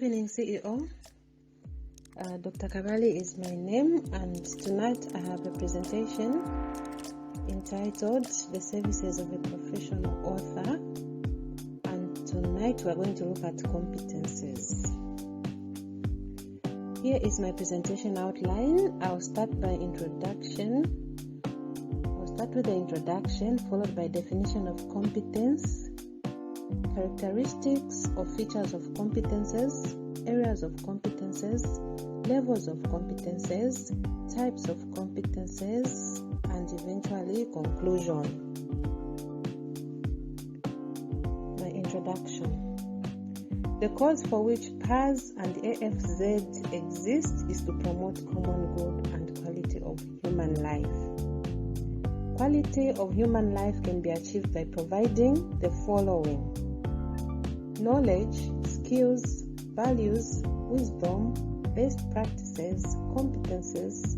evening, CEO. Dr. Kabali is my name, and tonight I have a presentation entitled The Services of a Professional Author. And tonight we are going to look at competencies. Here is my presentation outline. I'll start with the introduction, followed by definition of competence, characteristics or features of competences, areas of competences, levels of competences, types of competences, and eventually conclusion. My introduction. The cause for which PAS and AFZ exist is to promote common good and quality of human life. Quality of human life can be achieved by providing the following: knowledge, skills, values, wisdom, best practices, competences,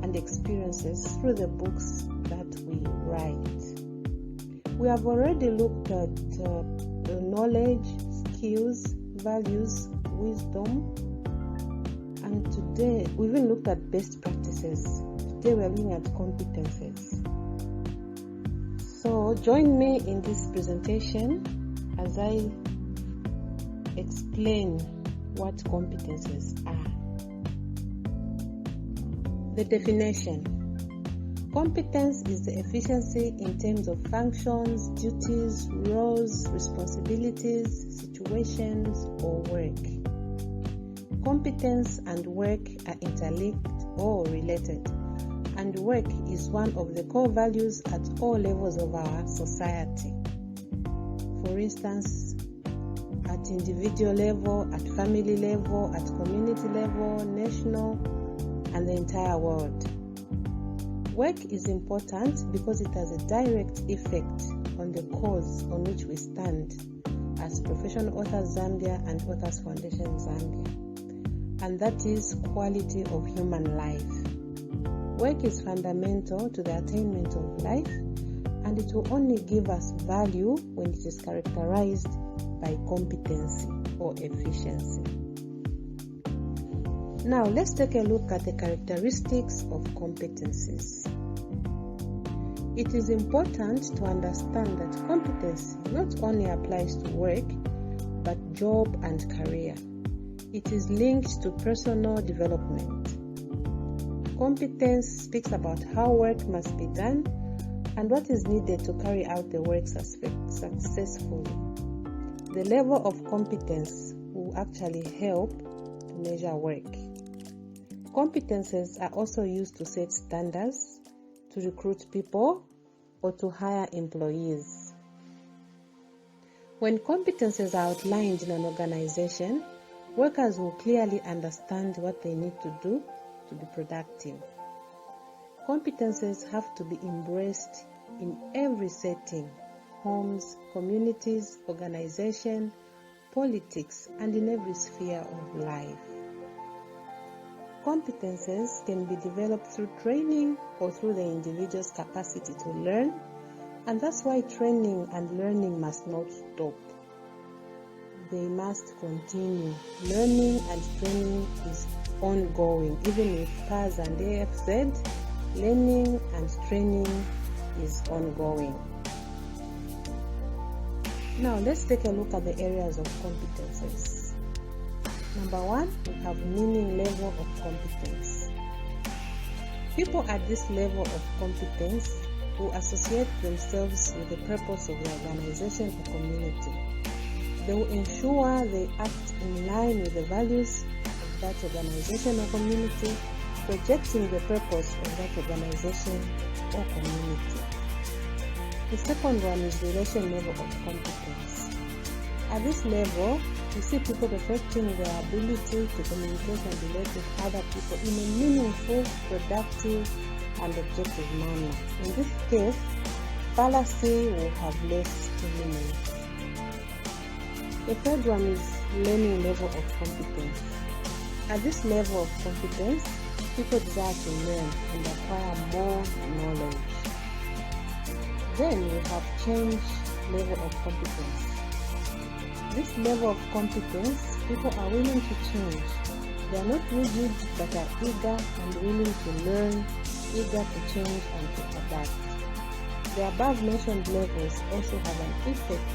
and experiences through the books that we write. We have already looked at the knowledge, skills, values, wisdom, and today we even looked at best practices. Today we are looking at competences. So join me in this presentation as I explain what competences are. The definition. Competence is the efficiency in terms of functions, duties, roles, responsibilities, situations, or work. Competence and work are interlinked or related, and work is one of the core values at all levels of our society. For instance, at individual level, at family level, at community level, national, and the entire world. Work is important because it has a direct effect on the cause on which we stand as Professional Authors Zambia and Authors Foundation Zambia, and that is quality of human life. Work is fundamental to the attainment of life, and it will only give us value when it is characterized by competency or efficiency. Now let's take a look at the characteristics of competencies. It is important to understand that competency not only applies to work, but job and career. It is linked to personal development. Competence speaks about how work must be done and what is needed to carry out the work successfully. The level of competence will actually help to measure work. Competences are also used to set standards, to recruit people, or to hire employees. When competences are outlined in an organization, workers will clearly understand what they need to do to be productive. Competences have to be embraced in every setting: homes, communities, organization, politics, and in every sphere of life. Competences can be developed through training or through the individual's capacity to learn, and that's why training and learning must not stop. They must continue. Learning and training is ongoing. Even with PAS and AFZ, learning and training is ongoing. Now let's take a look at the areas of competences. Number one, we have meaning level of competence. People at this level of competence will associate themselves with the purpose of the organization or community. They will ensure they act in line with the values of that organization or community, projecting the purpose of that organization or community. The second one is relation level of competence. At this level, we see people perfecting their ability to communicate and relate with other people in a meaningful, productive, and objective manner. In this case, fallacy will have less meaning. The third one is learning level of competence. At this level of competence, people desire to learn and acquire more knowledge. Then we have change level of competence. this level of competence, people are willing to change. They are not rigid but are eager and willing to learn, eager to change and to adapt. The above mentioned levels also have an effect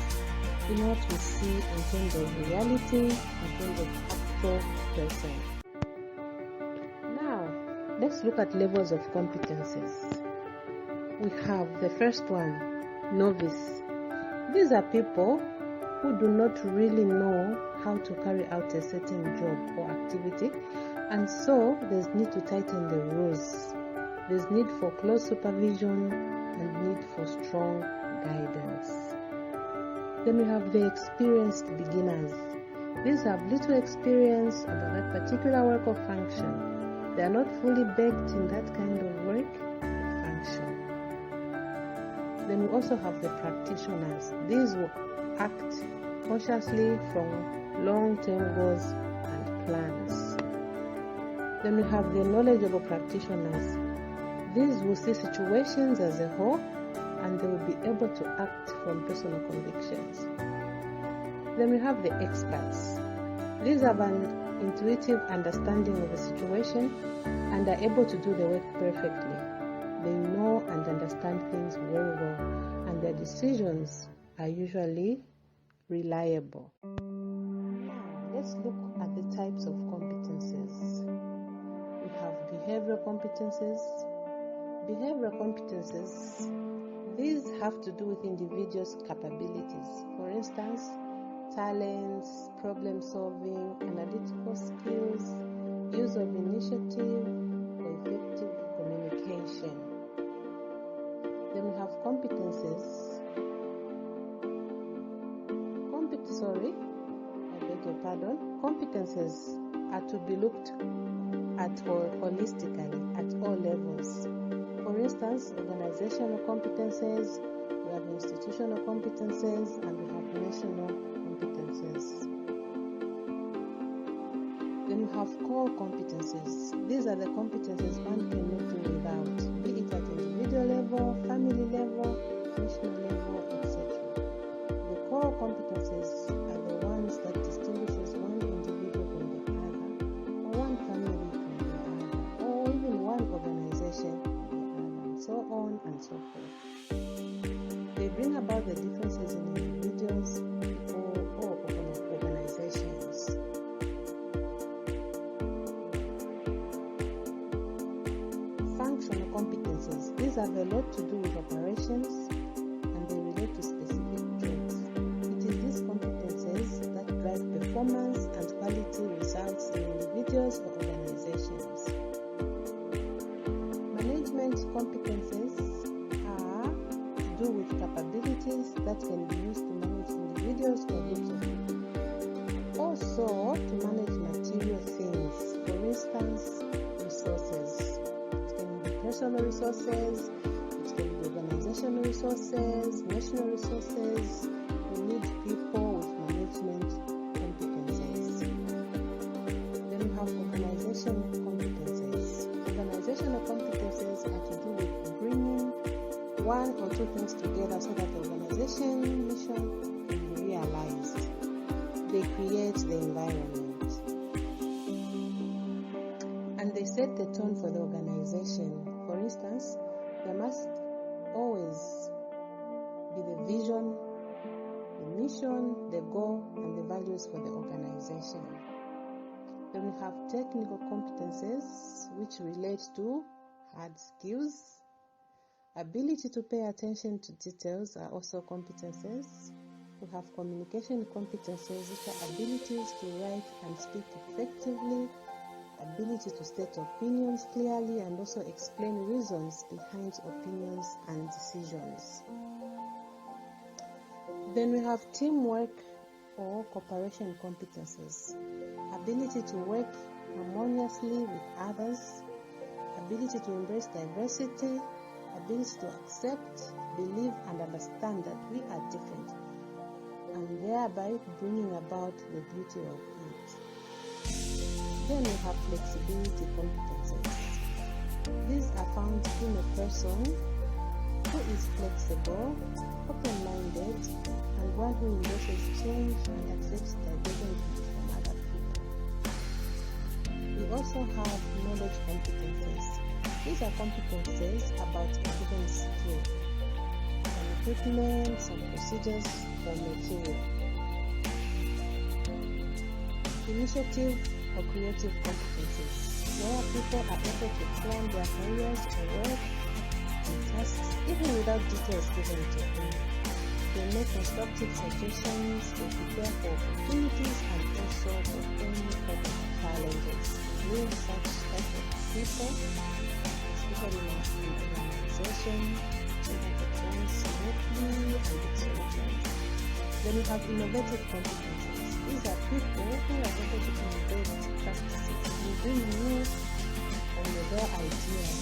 in what we see in terms of reality, in terms of actual present. Now, let's look at levels of competencies. We have the first one, novice. These are people who do not really know how to carry out a certain job or activity, and so there's need to tighten the rules. There's need for close supervision and need for strong guidance. Then we have the experienced beginners. These have little experience about that particular work or function. They are not fully baked in that kind of work or function. Then we also have the practitioners. These will act cautiously from long-term goals and plans. Then we have the knowledgeable practitioners. These will see situations as a whole and they will be able to act from personal convictions. Then we have the experts. These have an intuitive understanding of the situation and are able to do the work perfectly. They know and understand things very well, and their decisions are usually reliable. Now, let's look at the types of competencies. We have behavioral competencies. Behavioral competencies, these have to do with individuals' capabilities. For instance, talents, problem solving, analytical skills, use of initiative, or effective communication. Then we have competencies. Competencies are to be looked at holistically at all levels. For instance, organizational competencies, we have institutional competencies, and we have national competencies. Then we have core competencies. These are the competencies one cannot do without, be it at individual level, family level, national level, etc. The core competencies are the ones that distinguishes one individual from the other, or one family from the other, or even one organization from the other, and so on and so forth. They bring about the differences in individuals, people, or organizations. Functional competencies. These have a lot to do with operations and they relate to specific jobs. It is these competencies that drive performance and quality results in individuals or organizations. Management competencies are to do with capabilities that can be used to manage individuals or groups of people. Also, to manage material things, for instance, resources. Personal resources, it can be organizational resources, national resources. We need people with management competencies. Then we have organizational competencies. Organizational competencies are to do with bringing one or two things together so that the organization mission can be realized. They create the environment. And they set the tone for the organization. For instance, there must always be the vision, the mission, the goal, and the values for the organization. Then we have technical competences, which relate to hard skills. Ability to pay attention to details are also competences. We have communication competences, which are abilities to write and speak effectively, ability to state opinions clearly and also explain reasons behind opinions and decisions. Then we have teamwork or cooperation competences. Ability to work harmoniously with others, ability to embrace diversity, ability to accept, believe and understand that we are different, and thereby bringing about the beauty of it. Then we have flexibility competences. These are found in a person who is flexible, open-minded, and one who embraces change and accepts divergence from other people. We also have knowledge competencies. These are competencies about a given skill, some equipment, some procedures, or material. Initiative or creative competencies, where people are able to plan their careers or work and tasks even without details given to them. They make constructive suggestions, they prepare for opportunities and also for any form of challenges. With such type of people, especially in an organization, so that it runs smoothly and with solutions. Then we have innovative competencies. These are people who are able to innovate practices, bring new or novel ideas.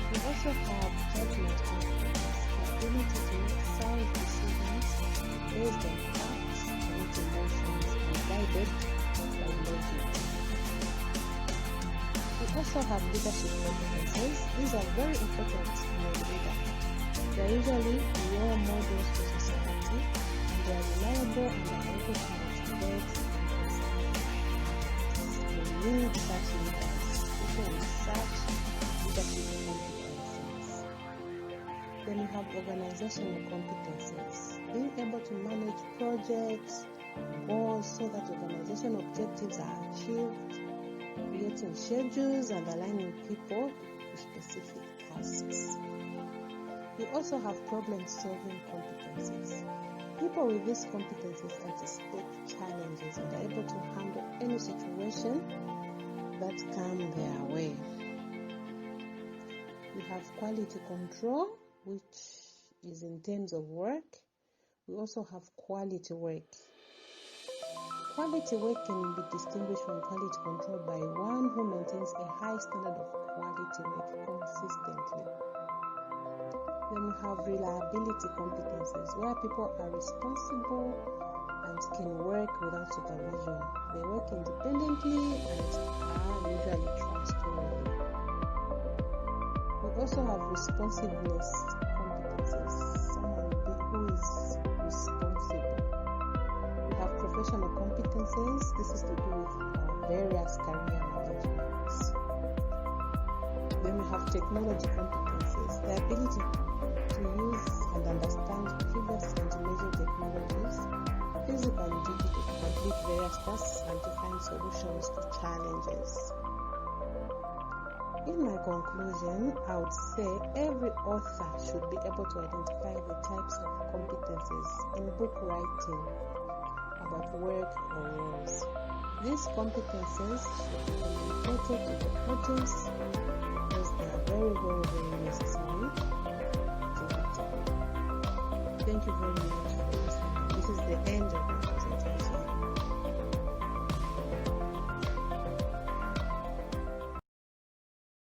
We also have judgment competencies, the ability to make sound decisions based on facts and emotions and guided by logic. We also have leadership competencies. These are very important in a leader. They are usually role models to society, and they are reliable and are able to motivate and inspire. We need such leaders, people with such leadership competencies. Then we have organizational competencies, being able to manage projects, goals so that organization objectives are achieved, creating schedules and aligning people to specific tasks. We also have problem-solving competencies. People with these competencies anticipate challenges and are able to handle any situation that come their way. We have quality control, which is in terms of work. We also have quality work. Quality work can be distinguished from quality control by one who maintains a high standard of quality work consistently. Then we have reliability competencies, where people are responsible and can work without supervision. They work independently and are usually trustworthy. We also have responsiveness competencies, someone who is responsible. We have professional competencies. This is to do with various career managements. Then we have technology competencies, the ability to use and understand previous and major technologies, physical and digital, to complete various tasks and to find solutions to challenges. In my conclusion, I would say every author should be able to identify the types of competencies in book writing about work or roles. These competencies should be communicated to the audience because they are very, very, very necessary. Thank you very much for listening. This is the end of it.